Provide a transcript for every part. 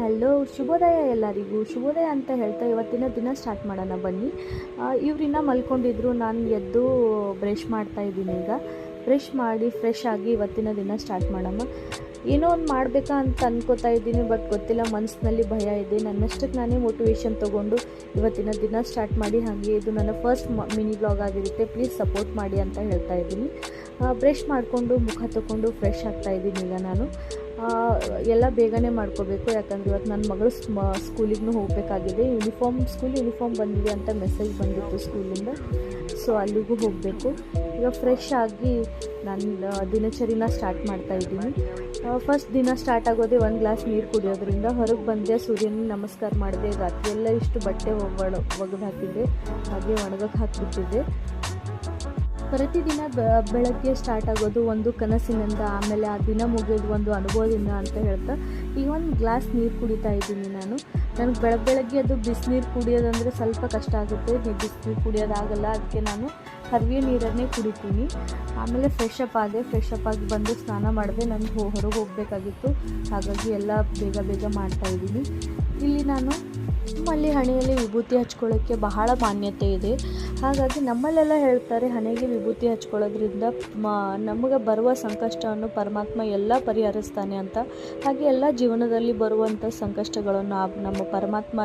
Hello, ಶುಭೋದಯ ಎಲ್ಲರಿಗೂ. ಶುಭೋದಯ ಅಂತ ಹೇಳ್ತಾ ಇವತ್ತಿನ ದಿನ ಸ್ಟಾರ್ಟ್ ಮಾಡೋಣ ಬನ್ನಿ. ಇವರಿನ್ನ ಮಲ್ಕೊಂಡಿದ್ರು. ನಾನು ಎದ್ದು ಬ್ರಷ್ ಮಾಡ್ತಾಯಿದ್ದೀನಿ. ಈಗ ಬ್ರಷ್ ಮಾಡಿ ಫ್ರೆಶ್ ಆಗಿ ಇವತ್ತಿನ ದಿನ ಸ್ಟಾರ್ಟ್ ಮಾಡೋಣ. ಏನೋ ಒಂದು ಮಾಡಬೇಕಾ ಅಂತ ಅನ್ಕೋತಾ ಇದ್ದೀನಿ, ಬಟ್ ಗೊತ್ತಿಲ್ಲ, ಮನಸ್ಸಿನಲ್ಲಿ ಭಯ ಇದೆ. ನನ್ನಷ್ಟಕ್ಕೆ ನಾನೇ ಮೋಟಿವೇಶನ್ ತೊಗೊಂಡು ಇವತ್ತಿನ ದಿನ ಸ್ಟಾರ್ಟ್ ಮಾಡಿ. ಹಾಗೆ ಇದು ನನ್ನ ಫಸ್ಟ್ ಮಿನಿ ಬ್ಲಾಗ್ ಆಗಿರುತ್ತೆ, ಪ್ಲೀಸ್ ಸಪೋರ್ಟ್ ಮಾಡಿ ಅಂತ ಹೇಳ್ತಾ ಇದ್ದೀನಿ. ಬ್ರಷ್ ಮಾಡಿಕೊಂಡು ಮುಖ ತೊಗೊಂಡು ಫ್ರೆಶ್ ಆಗ್ತಾಯಿದ್ದೀನಿ. ಈಗ ನಾನು ಎಲ್ಲ ಬೇಗನೆ ಮಾಡ್ಕೋಬೇಕು, ಯಾಕಂದರೆ ಇವತ್ತು ನನ್ನ ಮಗಳು ಸ್ಕೂಲಿಗೂ ಹೋಗಬೇಕಾಗಿದೆ. ಸ್ಕೂಲ್ ಯೂನಿಫಾರ್ಮ್ ಬಂದಿದೆ ಅಂತ ಮೆಸೇಜ್ ಬಂದಿತ್ತು ಸ್ಕೂಲಿಂದ, ಸೊ ಅಲ್ಲಿಗೂ ಹೋಗಬೇಕು. ಈಗ ಫ್ರೆಶ್ ಆಗಿ ನಾನು ದಿನಚರಿನ ಸ್ಟಾರ್ಟ್ ಮಾಡ್ತಾಯಿದ್ದೀನಿ. ಫಸ್ಟ್ ದಿನ ಸ್ಟಾರ್ಟ್ ಆಗೋದೇ ಒಂದು ಗ್ಲಾಸ್ ನೀರು ಕುಡಿಯೋದ್ರಿಂದ. ಹೊರಗೆ ಬಂದೆ, ಸೂರ್ಯನಿಗೆ ನಮಸ್ಕಾರ ಮಾಡಿದೆ. ರಾತ್ರಿ ಎಲ್ಲ ಇಷ್ಟು ಬಟ್ಟೆ ಒಗೆದು ಹಾಕಿದ್ದೆ, ಹಾಗೆ ಒಣಗಕ್ಕೆ ಹಾಕಿಬಿಟ್ಟಿದ್ದೆ. ಪ್ರತಿದಿನ ಬೆಳಗ್ಗೆ ಸ್ಟಾರ್ಟ್ ಆಗೋದು ಒಂದು ಕನಸಿನಿಂದ, ಆಮೇಲೆ ಆ ದಿನ ಮುಗಿಯೋದು ಒಂದು ಅನುಭವದಿಂದ ಅಂತ ಹೇಳ್ತಾ ಈಗ ಒಂದು ಗ್ಲಾಸ್ ನೀರು ಕುಡಿತಾ ಇದ್ದೀನಿ ನಾನು. ನನಗೆ ಬೆಳಗ್ಗೆ ಅದು ಬಿಸಿನೀರು ಕುಡಿಯೋದಂದರೆ ಸ್ವಲ್ಪ ಕಷ್ಟ ಆಗುತ್ತೆ, ಬಿಸಿನೀರು ಕುಡಿಯೋದಾಗಲ್ಲ. ಅದಕ್ಕೆ ನಾನು ಹರಿವೆ ನೀರನ್ನೇ ಕುಡಿತೀನಿ. ಆಮೇಲೆ ಫ್ರೆಶ್ ಅಪ್ ಆಗಿ ಬಂದು ಸ್ನಾನ ಮಾಡಿದೆ. ನನಗೆ ಹೊರಗೆ ಹೋಗಬೇಕಾಗಿತ್ತು, ಹಾಗಾಗಿ ಎಲ್ಲ ಬೇಗ ಮಾಡ್ತಾಯಿದ್ದೀನಿ. ಇಲ್ಲಿ ನಾನು ನಮ್ಮಲ್ಲಿ ಹಣೆಯಲ್ಲಿ ವಿಭೂತಿ ಹಚ್ಕೊಳ್ಳೋಕ್ಕೆ ಬಹಳ ಮಾನ್ಯತೆ ಇದೆ. ಹಾಗಾಗಿ ನಮ್ಮಲ್ಲೆಲ್ಲ ಹೇಳ್ತಾರೆ, ಹಣೆಗೆ ವಿಭೂತಿ ಹಚ್ಕೊಳ್ಳೋದ್ರಿಂದ ನಮಗೆ ಬರುವ ಸಂಕಷ್ಟವನ್ನು ಪರಮಾತ್ಮ ಎಲ್ಲ ಪರಿಹರಿಸ್ತಾನೆ ಅಂತ. ಹಾಗೆ ಎಲ್ಲ ಜೀವನದಲ್ಲಿ ಬರುವಂಥ ಸಂಕಷ್ಟಗಳನ್ನು ನಮ್ಮ ಪರಮಾತ್ಮ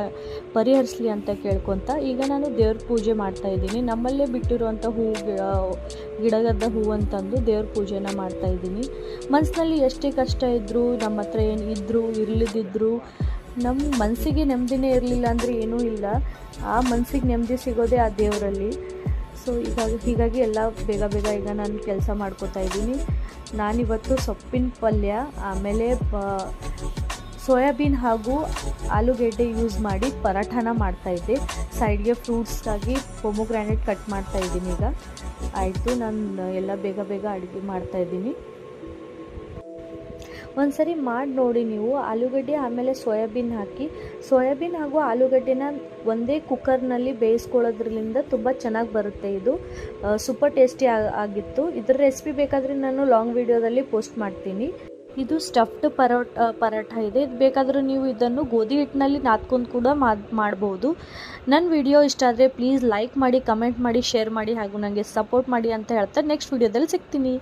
ಪರಿಹರಿಸಲಿ ಅಂತ ಕೇಳ್ಕೊತ ಈಗ ನಾನು ದೇವ್ರ ಪೂಜೆ ಮಾಡ್ತಾಯಿದ್ದೀನಿ. ನಮ್ಮಲ್ಲೇ ಬಿಟ್ಟಿರುವಂಥ ಗಿಡಗದ ಹೂವು ಅಂತಂದು ದೇವ್ರ ಪೂಜೆನ ಮಾಡ್ತಾಯಿದ್ದೀನಿ. ಮನಸ್ಸಿನಲ್ಲಿ ಎಷ್ಟೇ ಕಷ್ಟ ಇದ್ದರೂ, ನಮ್ಮ ಹತ್ರ ಏನು ಇದ್ದರೂ ಇರಲಿದ್ದರೂ, ನಮ್ಮ ಮನಸ್ಸಿಗೆ ನೆಮ್ಮದಿನೇ ಇರಲಿಲ್ಲ ಅಂದರೆ ಏನೂ ಇಲ್ಲ. ಆ ಮನಸ್ಸಿಗೆ ನೆಮ್ಮದಿ ಸಿಗೋದೇ ಆ ದೇವರಲ್ಲಿ. ಸೊ ಹೀಗಾಗಿ ಎಲ್ಲ ಬೇಗ ಈಗ ನಾನು ಕೆಲಸ ಮಾಡ್ಕೋತಾ ಇದ್ದೀನಿ. ನಾನಿವತ್ತು ಸೊಪ್ಪಿನ ಪಲ್ಯ, ಆಮೇಲೆ ಸೋಯಾಬೀನ್ ಹಾಗೂ ಆಲೂಗೆಡ್ಡೆ ಯೂಸ್ ಮಾಡಿ ಪರಾಠನ ಮಾಡ್ತಾಯಿದ್ದೆ. ಸೈಡ್ಗೆ ಫ್ರೂಟ್ಸ್ಗಾಗಿ ಪೊಮೊಗ್ರಾನೇಟ್ ಕಟ್ ಮಾಡ್ತಾಯಿದ್ದೀನಿ. ಈಗ ಆಯಿತು, ನಾನು ಎಲ್ಲ ಬೇಗ ಅಡುಗೆ ಮಾಡ್ತಾಯಿದ್ದೀನಿ. ಒಂದು ಸರಿ ಮಾಡಿ ನೋಡಿ ನೀವು. ಆಲೂಗಡ್ಡೆ ಆಮೇಲೆ ಸೋಯಾಬೀನ್ ಹಾಕಿ, ಸೋಯಾಬೀನ್ ಹಾಗೂ ಆಲೂಗಡ್ಡೆನ ಒಂದೇ ಕುಕ್ಕರ್ನಲ್ಲಿ ಬೇಯಿಸ್ಕೊಳ್ಳೋದ್ರಿಂದ ತುಂಬ ಚೆನ್ನಾಗಿ ಬರುತ್ತೆ. ಇದು ಸೂಪರ್ ಟೇಸ್ಟಿ ಆಗಿತ್ತು. ಇದರ ರೆಸಿಪಿ ಬೇಕಾದರೆ ನಾನು ಲಾಂಗ್ ವಿಡಿಯೋದಲ್ಲಿ ಪೋಸ್ಟ್ ಮಾಡ್ತೀನಿ. ಇದು ಸ್ಟಫ್ಡ್ ಪರೋಟ ಇದೆ. ಇದು ಬೇಕಾದರೂ ನೀವು ಇದನ್ನು ಗೋಧಿ ಹಿಟ್ಟಿನಲ್ಲಿ ನಾದ್ಕೊಂಡು ಕೂಡ ಮಾಡ್ಬೋದು. ನನ್ನ ವಿಡಿಯೋ ಇಷ್ಟ ಆದರೆ ಪ್ಲೀಸ್ ಲೈಕ್ ಮಾಡಿ, ಕಮೆಂಟ್ ಮಾಡಿ, ಶೇರ್ ಮಾಡಿ ಹಾಗೂ ನನಗೆ ಸಪೋರ್ಟ್ ಮಾಡಿ ಅಂತ ಹೇಳ್ತಾ ನೆಕ್ಸ್ಟ್ ವಿಡಿಯೋದಲ್ಲಿ ಸಿಗ್ತೀನಿ.